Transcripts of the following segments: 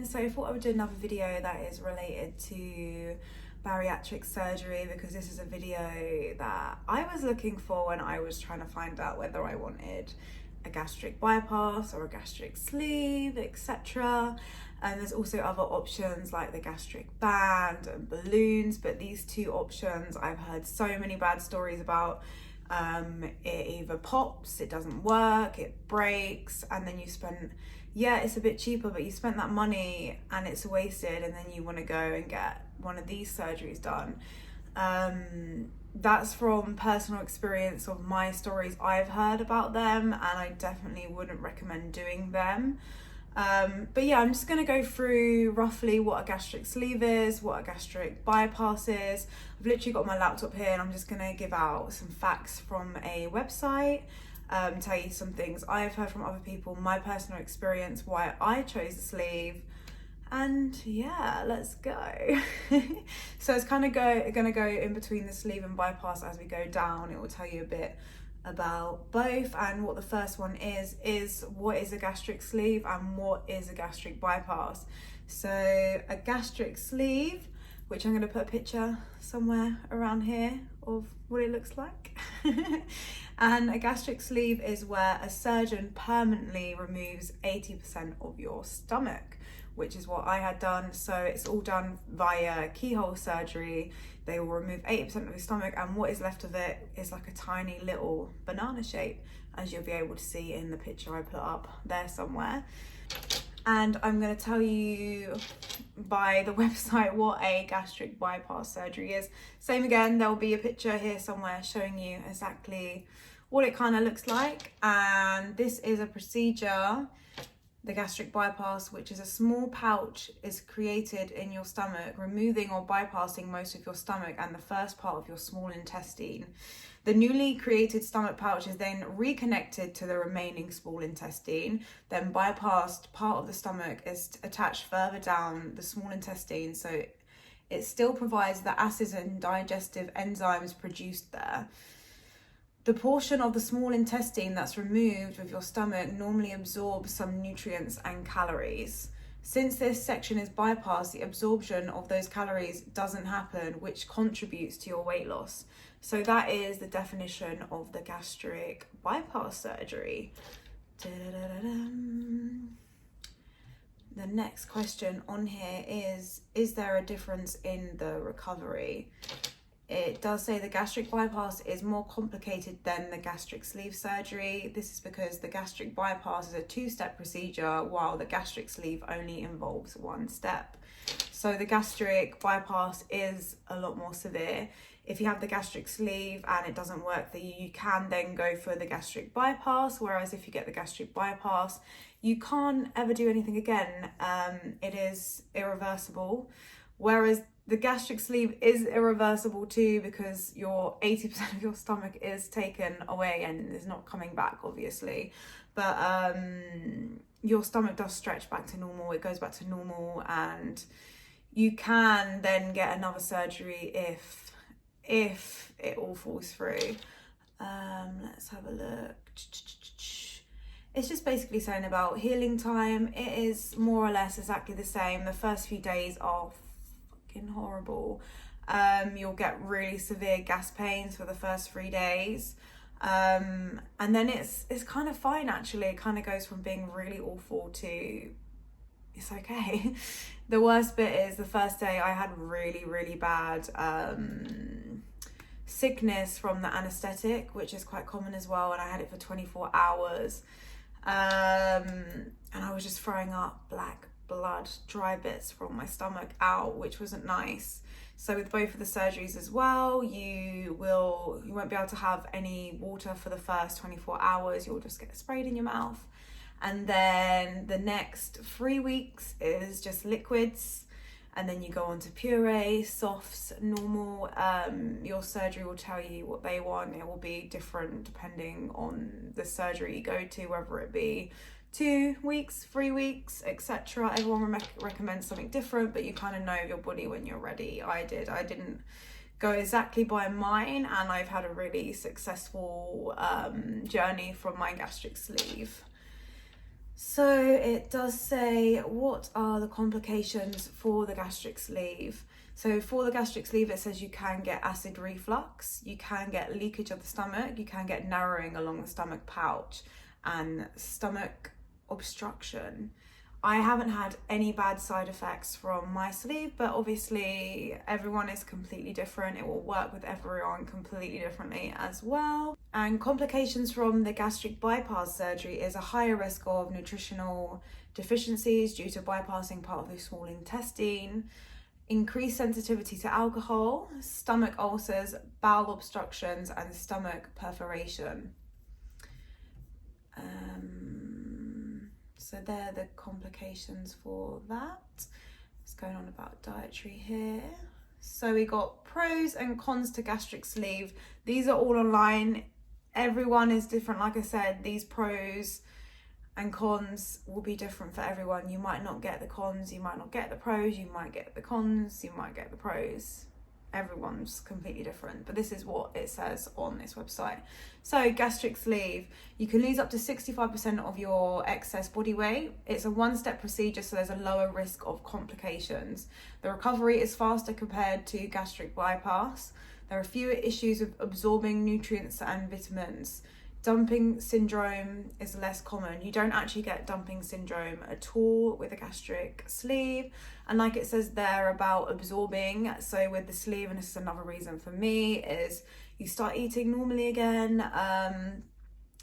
again. So I thought I would do another video that is related to bariatric surgery, because this is a video that I was looking for when I was trying to find out whether I wanted a gastric bypass or a gastric sleeve, etc. And there's also other options like the gastric band and balloons, but these two options I've heard so many bad stories about. It either pops, it doesn't work, it breaks, and then you spend, yeah, it's a bit cheaper, but you spent that money and it's wasted, and then you want to go and get one of these surgeries done. That's from personal experience of my stories I've heard about them, and I definitely wouldn't recommend doing them. But yeah, I'm just going to go through roughly what a gastric sleeve is, what a gastric bypass is. I've literally got my laptop here and I'm just going to give out some facts from a website, tell you some things I've heard from other people, my personal experience, why I chose the sleeve, and yeah, let's go. So it's kind of going to go in between the sleeve and bypass as we go down. It will tell you a bit about both, and what the first one is what is a gastric sleeve and what is a gastric bypass. So a gastric sleeve, which I'm going to put a picture somewhere around here of what it looks like. And a gastric sleeve is where a surgeon permanently removes 80% of your stomach, which is what I had done. So it's all done via keyhole surgery. They will remove 80% of your stomach, and what is left of it is like a tiny little banana shape, as you'll be able to see in the picture I put up there somewhere. And I'm going to tell you by the website what a gastric bypass surgery is. Same again, there'll be a picture here somewhere showing you exactly what it kind of looks like. And this is a procedure, the gastric bypass, which is a small pouch is created in your stomach, removing or bypassing most of your stomach and the first part of your small intestine. The newly created stomach pouch is then reconnected to the remaining small intestine. Then bypassed part of the stomach is attached further down the small intestine, so it still provides the acids and digestive enzymes produced there. The portion of the small intestine that's removed with your stomach normally absorbs some nutrients and calories. Since this section is bypassed, the absorption of those calories doesn't happen, which contributes to your weight loss. So that is the definition of the gastric bypass surgery. The next question on here is there a difference in the recovery? It does say the gastric bypass is more complicated than the gastric sleeve surgery. This is because the gastric bypass is a two-step procedure, while the gastric sleeve only involves one step. So the gastric bypass is a lot more severe. If you have the gastric sleeve and it doesn't work for you, you can then go for the gastric bypass. Whereas if you get the gastric bypass, you can't ever do anything again. It is irreversible. Whereas the gastric sleeve is irreversible too, because your 80% of your stomach is taken away and is not coming back, obviously. But your stomach does stretch back to normal. It goes back to normal, and you can then get another surgery if it all falls through. Let's have a look. It's just basically saying about healing time. It is more or less exactly the same. The first few days are fucking horrible. You'll get really severe gas pains for the first 3 days. And then it's kind of fine, actually. It kind of goes from being really awful to it's okay. The worst bit is the first day I had really, really bad sickness from the anesthetic, which is quite common as well, and I had it for 24 hours. And I was just throwing up black blood, dry bits from my stomach out, which wasn't nice. So with both of the surgeries as well, you won't be able to have any water for the first 24 hours. You'll just get sprayed in your mouth. And then the next 3 weeks is just liquids. And then you go on to puree, softs, normal. Your surgery will tell you what they want. It will be different depending on the surgery you go to, whether it be 2 weeks, 3 weeks, etc. Everyone recommends something different, but you kind of know your body when you're ready. I didn't go exactly by mine, and I've had a really successful journey from my gastric sleeve. So it does say, what are the complications for the gastric sleeve? So for the gastric sleeve, it says you can get acid reflux, you can get leakage of the stomach, you can get narrowing along the stomach pouch and stomach obstruction. I haven't had any bad side effects from my sleeve, but obviously everyone is completely different. It will work with everyone completely differently as well. And complications from the gastric bypass surgery is a higher risk of nutritional deficiencies due to bypassing part of the small intestine, increased sensitivity to alcohol, stomach ulcers, bowel obstructions, and stomach perforation. So they're the complications for that. What's going on about dietary here? So we got pros and cons to gastric sleeve. These are all online. Everyone is different. Like I said, these pros and cons will be different for everyone. You might not get the cons, you might not get the pros, you might get the cons, you might get the pros. Everyone's completely different, but this is what it says on this website. So gastric sleeve, you can lose up to 65% of your excess body weight. It's a one-step procedure, so there's a lower risk of complications. The recovery is faster compared to gastric bypass. There are fewer issues of absorbing nutrients and vitamins. Dumping syndrome is less common. You don't actually get dumping syndrome at all with a gastric sleeve. And like it says there about absorbing, so with the sleeve, and this is another reason for me, is you start eating normally again, and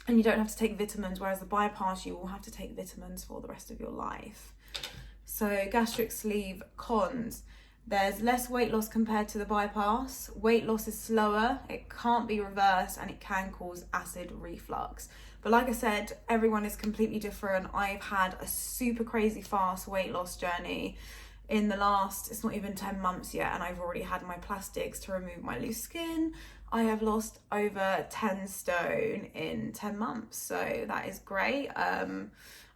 you don't have to take vitamins, whereas the bypass, you will have to take vitamins for the rest of your life. So gastric sleeve cons. There's less weight loss compared to the bypass. Weight loss is slower, it can't be reversed, and it can cause acid reflux. But like I said, everyone is completely different. I've had a super crazy fast weight loss journey in the last, it's not even 10 months yet, and I've already had my plastics to remove my loose skin. I have lost over 10 stone in 10 months, so that is great.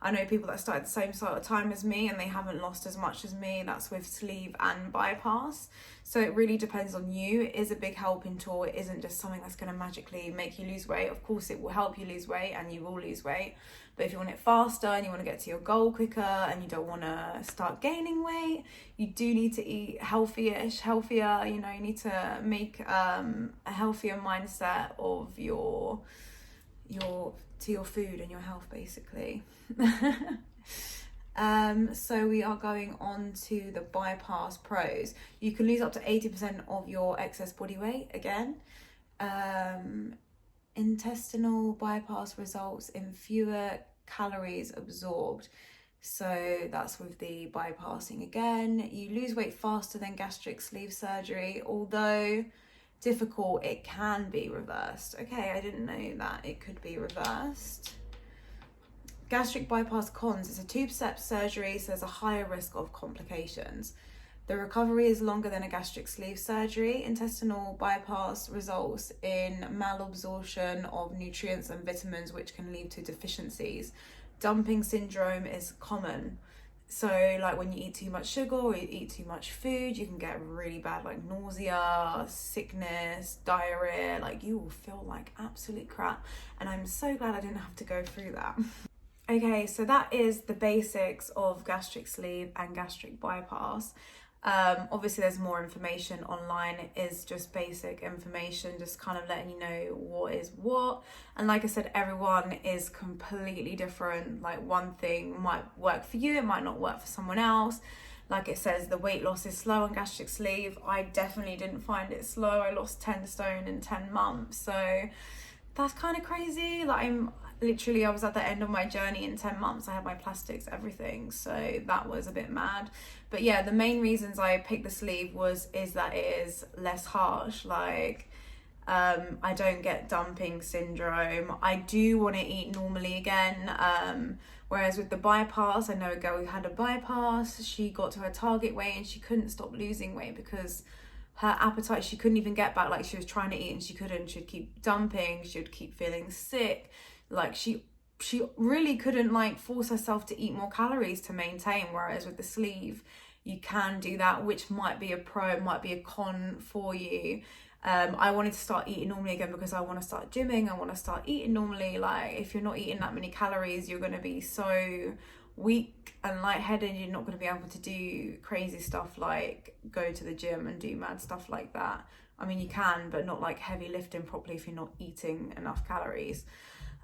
I know people that started the same sort of time as me and they haven't lost as much as me. That's with sleeve and bypass. So it really depends on you. It is a big helping tool. It isn't just something that's going to magically make you lose weight. Of course, it will help you lose weight and you will lose weight. But if you want it faster and you want to get to your goal quicker and you don't want to start gaining weight, you do need to eat healthier. You know, you need to make a healthier mindset of your food and your health, basically. So we are going on to the bypass pros. You can lose up to 80% of your excess body weight again. Intestinal bypass results in fewer calories absorbed. So that's with the bypassing again. You lose weight faster than gastric sleeve surgery, although difficult, it can be reversed. Okay, I didn't know that it could be reversed. Gastric bypass cons, it's a two-step surgery, so there's a higher risk of complications. The recovery is longer than a gastric sleeve surgery. Intestinal bypass results in malabsorption of nutrients and vitamins, which can lead to deficiencies. Dumping syndrome is common. So like when you eat too much sugar or you eat too much food, you can get really bad like nausea, sickness, diarrhea, like you will feel like absolute crap. And I'm so glad I didn't have to go through that. Okay, so that is the basics of gastric sleeve and gastric bypass. Obviously there's more information online. It is just basic information, just kind of letting you know what is what. And like I said, everyone is completely different. Like one thing might work for you, it might not work for someone else. Like it says, the weight loss is slow on gastric sleeve. I definitely didn't find it slow. I lost 10 stone in 10 months. So that's kind of crazy. Like I was at the end of my journey in 10 months. I had my plastics, everything. So that was a bit mad. But yeah, the main reasons I picked the sleeve is that it is less harsh. Like, I don't get dumping syndrome. I do want to eat normally again. Whereas with the bypass, I know a girl who had a bypass. She got to her target weight and she couldn't stop losing weight because her appetite, she couldn't even get back. Like she was trying to eat and she couldn't. She'd keep dumping. She would keep feeling sick. Like she really couldn't like force herself to eat more calories to maintain, whereas with the sleeve you can do that, which might be a pro, might be a con for you. I wanted to start eating normally again because I want to start gymming. I want to start eating normally. Like, if you're not eating that many calories, you're going to be so weak and lightheaded. You're not going to be able to do crazy stuff like go to the gym and do mad stuff like that. I mean, you can, but not like heavy lifting properly if you're not eating enough calories.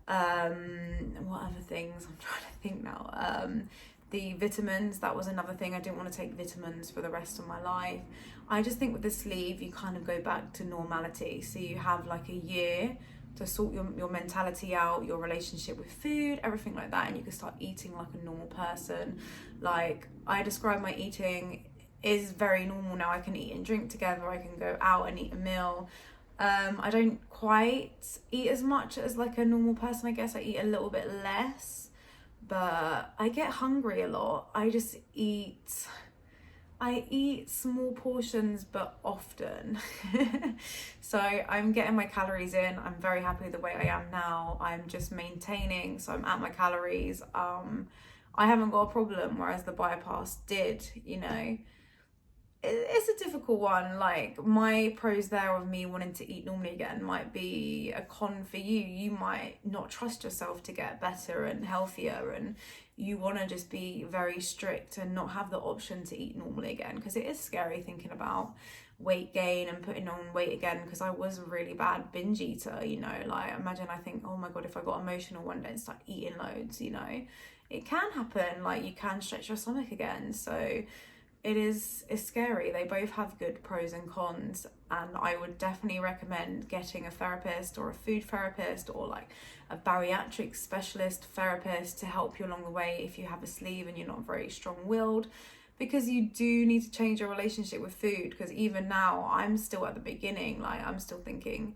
What other things? I'm trying to think now. The vitamins, that was another thing. I didn't want to take vitamins for the rest of my life. I just think with the sleeve, you kind of go back to normality. So you have like a year to sort your mentality out, your relationship with food, everything like that, and you can start eating like a normal person. Like, I describe my eating is very normal now. I can eat and drink together. I can go out and eat a meal. I don't quite eat as much as like a normal person, I guess. I eat a little bit less, but I get hungry a lot. I eat small portions, but often. So I'm getting my calories in. I'm very happy with the way I am now. I'm just maintaining, so I'm at my calories. I haven't got a problem, whereas the bypass did, you know. It's a difficult one. Like, my pros there of me wanting to eat normally again might be a con for you. You might not trust yourself to get better and healthier, and you want to just be very strict and not have the option to eat normally again, because it is scary thinking about weight gain and putting on weight again, because I was a really bad binge eater, you know. Like, imagine, I think, oh my god, if I got emotional one day and start eating loads, you know, it can happen. Like, you can stretch your stomach again. So it's scary. They both have good pros and cons, and I would definitely recommend getting a therapist or a food therapist or like a bariatric specialist therapist to help you along the way if you have a sleeve and you're not very strong-willed, because you do need to change your relationship with food. Because even now, I'm still at the beginning. Like, I'm still thinking,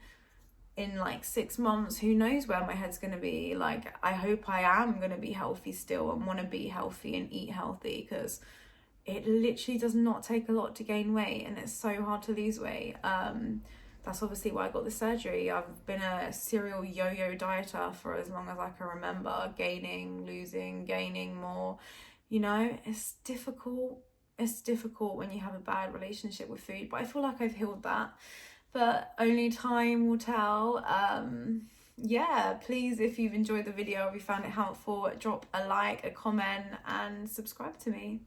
in like 6 months, who knows where my head's going to be. Like, I hope I am going to be healthy still and want to be healthy and eat healthy, because it literally does not take a lot to gain weight, and it's so hard to lose weight. That's obviously why I got the surgery. I've been a serial yo-yo dieter for as long as I can remember, gaining, losing, gaining more. You know, it's difficult. It's difficult when you have a bad relationship with food, but I feel like I've healed that. But only time will tell. Yeah, please, if you've enjoyed the video, if you found it helpful, drop a like, a comment, and subscribe to me.